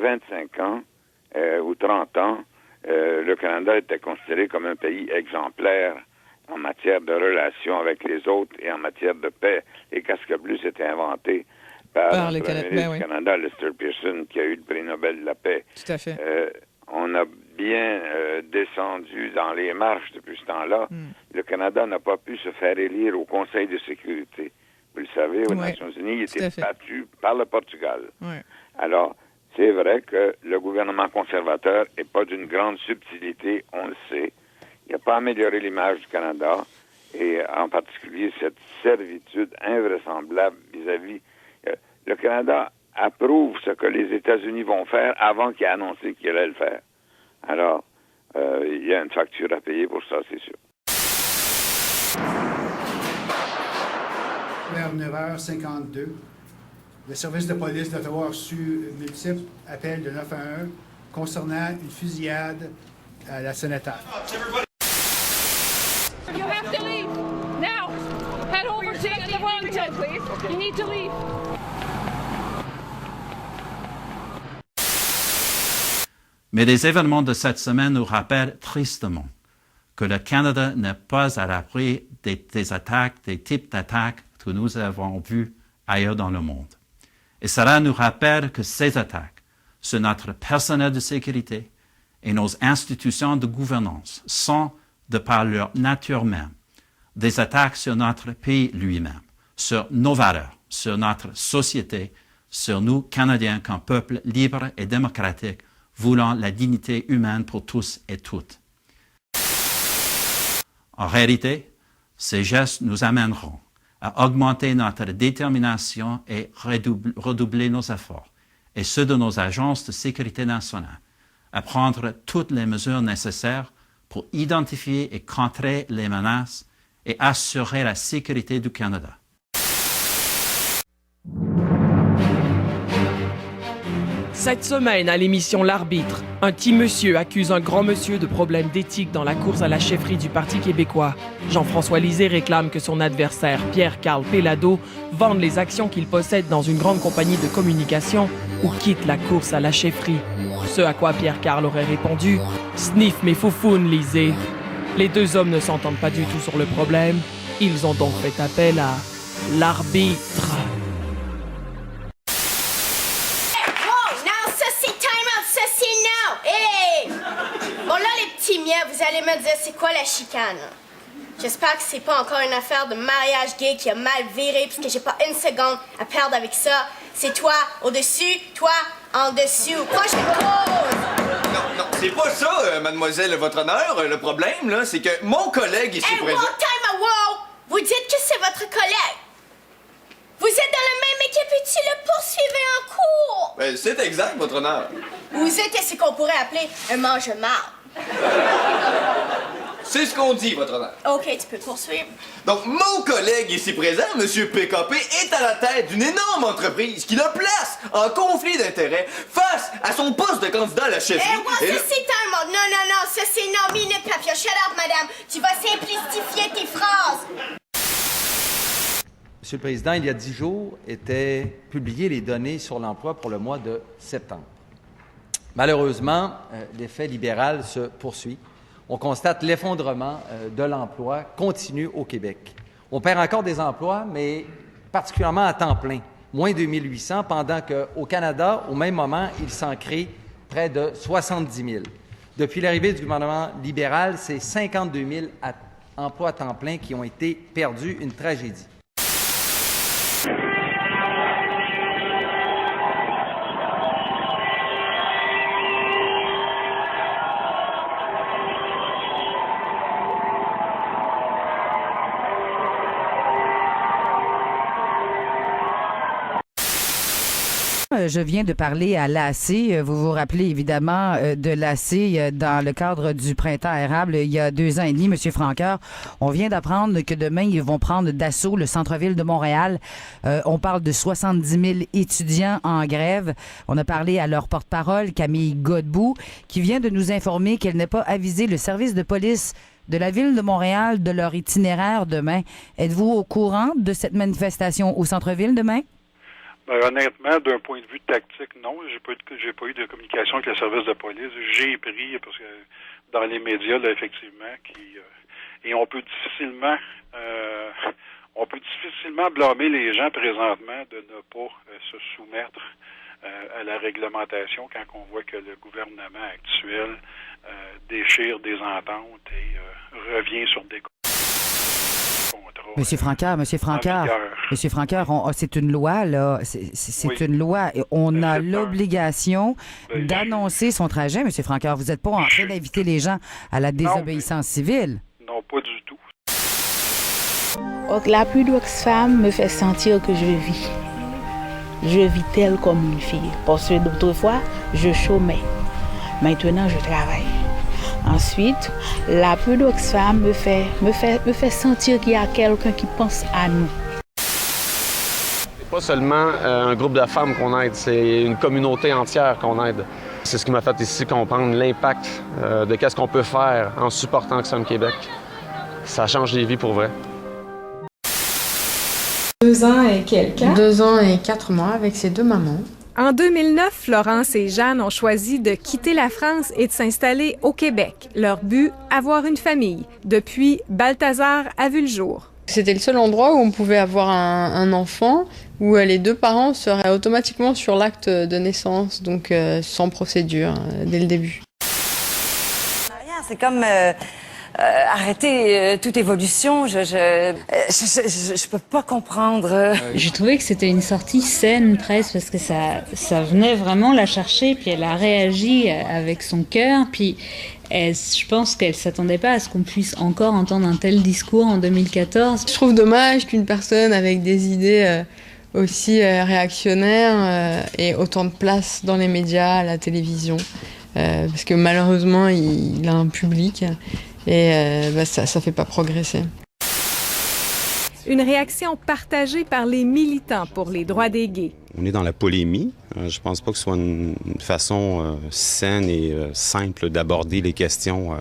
25 ans ou 30 ans, le Canada était considéré comme un pays exemplaire en matière de relations avec les autres et en matière de paix. Les casques bleus s'étaient inventés par le premier ministre du Canada, Lester Pearson, qui a eu le prix Nobel de la paix. Tout à fait. On a bien descendu dans les marches depuis ce temps-là. Le Canada n'a pas pu se faire élire au Conseil de sécurité. Vous le savez, aux Nations Unies, il était battu par le Portugal. Ouais. Alors, c'est vrai que le gouvernement conservateur n'est pas d'une grande subtilité, on le sait. Il n'a pas amélioré l'image du Canada, et en particulier cette servitude invraisemblable vis-à-vis... le Canada approuve ce que les États-Unis vont faire avant qu'ils aient annoncé qu'ils allaient le faire. Alors, il y a une facture à payer pour ça, c'est sûr. Vers 9h52, le service de police d'Ottawa a reçu multiples appels de 911 concernant une fusillade à la Sénateur. You have to leave now. Head over to Wellington, please. You need to leave. Mais les événements de cette semaine nous rappellent tristement que le Canada n'est pas à l'abri des attaques, des types d'attaques que nous avons vus ailleurs dans le monde. Et cela nous rappelle que ces attaques sur notre personnel de sécurité et nos institutions de gouvernance sont, de par leur nature même, des attaques sur notre pays lui-même, sur nos valeurs, sur notre société, sur nous, Canadiens, comme peuple libre et démocratique, voulant la dignité humaine pour tous et toutes. En réalité, ces gestes nous amèneront à augmenter notre détermination et redoubler nos efforts, et ceux de nos agences de sécurité nationale, à prendre toutes les mesures nécessaires pour identifier et contrer les menaces et assurer la sécurité du Canada. Cette semaine, à l'émission L'Arbitre, un petit monsieur accuse un grand monsieur de problèmes d'éthique dans la course à la chefferie du Parti québécois. Jean-François Lisée réclame que son adversaire, Pierre-Carl Péladeau, vende les actions qu'il possède dans une grande compagnie de communication ou quitte la course à la chefferie. Ce à quoi Pierre-Carl aurait répondu « Sniff mes foufounes, Lisée ». Les deux hommes ne s'entendent pas du tout sur le problème. Ils ont donc fait appel à l'arbitre. Vous allez me dire c'est quoi la chicane? J'espère que c'est pas encore une affaire de mariage gay qui a mal viré puisque j'ai pas une seconde à perdre avec ça. C'est toi au-dessus, toi en dessous. Prochaine cause! Non, c'est pas ça, mademoiselle, votre honneur. Le problème, là, c'est que mon collègue ici présent... Hey, time wow! Vous dites que c'est votre collègue. Vous êtes dans la même équipe et tu le poursuivez en cours. Ben, c'est exact, votre honneur. Vous êtes ce qu'on pourrait appeler un mange-marde. C'est ce qu'on dit, votre honneur. OK, tu peux poursuivre. Donc, mon collègue ici présent, M. PKP, est à la tête d'une énorme entreprise qui le place en conflit d'intérêts face à son poste de candidat à la chefferie. Ça, c'est un mot. Non, ça, c'est non, minute papier. Shut up, madame. Tu vas simplifier tes phrases. Monsieur le Président, il y a 10 jours, étaient publiées les données sur l'emploi pour le mois de septembre. Malheureusement, l'effet libéral se poursuit. On constate l'effondrement de l'emploi continu au Québec. On perd encore des emplois, mais particulièrement à temps plein, moins 2800, pendant qu'au Canada, au même moment, il s'en crée près de 70 000. Depuis l'arrivée du gouvernement libéral, c'est 52 000 emplois à temps plein qui ont été perdus, une tragédie. Je viens de parler à l'AC. Vous vous rappelez évidemment de l'AC dans le cadre du printemps érable il y a 2 ans et demi, M. Franqueur. On vient d'apprendre que demain, ils vont prendre d'assaut le centre-ville de Montréal. On parle de 70 000 étudiants en grève. On a parlé à leur porte-parole, Camille Godbout, qui vient de nous informer qu'elle n'a pas avisé le service de police de la Ville de Montréal de leur itinéraire demain. Êtes-vous au courant de cette manifestation au centre-ville demain? Ben, honnêtement, d'un point de vue tactique, non. J'ai pas eu de communication avec le service de police. J'ai pris, parce que dans les médias, là, effectivement, et on peut difficilement blâmer les gens présentement de ne pas se soumettre à la réglementation quand on voit que le gouvernement actuel déchire des ententes et revient sur des contrats. Monsieur Franqueur, c'est une loi, là. C'est une loi. Et on a l'obligation d'annoncer son trajet, Monsieur Franqueur. Vous n'êtes pas en train d'inviter les gens à la désobéissance civile. Non, pas du tout. La pluie d'Oxfam me fait sentir que je vis. Je vis telle comme une fille. Parce que d'autrefois, je chômais. Maintenant, je travaille. Ensuite, la pluie d'Oxfam me fait sentir qu'il y a quelqu'un qui pense à nous. C'est pas seulement un groupe de femmes qu'on aide, c'est une communauté entière qu'on aide. C'est ce qui m'a fait ici comprendre l'impact de qu'est-ce qu'on peut faire en supportant Oxfam Québec. Ça change les vies pour vrai. 2 ans et quelques. 2 ans et 4 mois avec ses 2 mamans. En 2009, Florence et Jeanne ont choisi de quitter la France et de s'installer au Québec. Leur but, avoir une famille. Depuis, Balthazar a vu le jour. C'était le seul endroit où on pouvait avoir un enfant, où les 2 parents seraient automatiquement sur l'acte de naissance, donc sans procédure, dès le début. C'est comme arrêter toute évolution. Je peux pas comprendre. J'ai trouvé que c'était une sortie saine presque parce que ça venait vraiment la chercher, puis elle a réagi avec son cœur, puis je pense qu'elle s'attendait pas à ce qu'on puisse encore entendre un tel discours en 2014. Je trouve dommage qu'une personne avec des idées aussi réactionnaires ait autant de place dans les médias, à la télévision, parce que malheureusement il a un public. Et ça fait pas progresser. Une réaction partagée par les militants pour les droits des gays. On est dans la polémie. Je pense pas que ce soit une façon saine et simple d'aborder les questions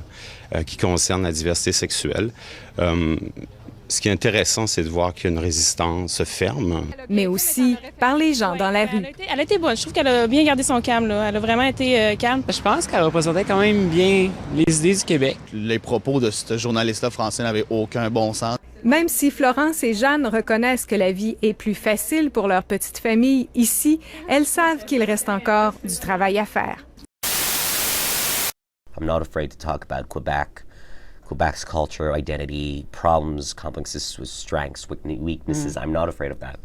qui concernent la diversité sexuelle. Ce qui est intéressant, c'est de voir qu'il y a une résistance ferme. Mais aussi par les gens dans la rue. Elle a été bonne. Je trouve qu'elle a bien gardé son calme. Là. Elle a vraiment été calme. Je pense qu'elle représentait quand même bien les idées du Québec. Les propos de ce journaliste-là français n'avaient aucun bon sens. Même si Florence et Jeanne reconnaissent que la vie est plus facile pour leur petite famille ici, elles savent qu'il reste encore du travail à faire. I'm not afraid to talk about Quebec's culture, identity, problems, complexes with strengths, weaknesses. I'm not afraid of that.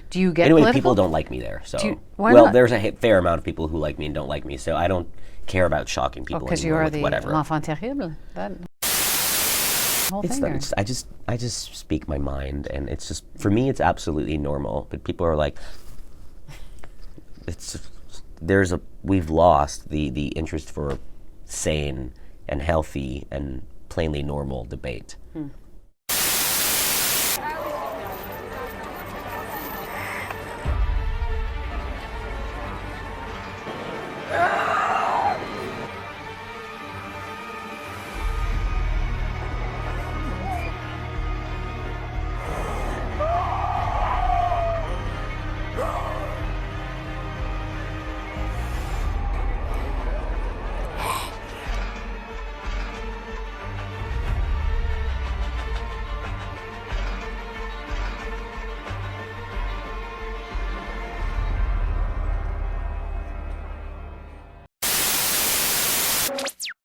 Do you get anyway, political? people don't like me there. So, why not? There's a fair amount of people who like me and don't like me. So I don't care about shocking people anymore with whatever. L'enfant terrible. I just speak my mind, and it's just for me, it's absolutely normal. But people are like, we've lost the interest for sane and healthy and plainly normal debate.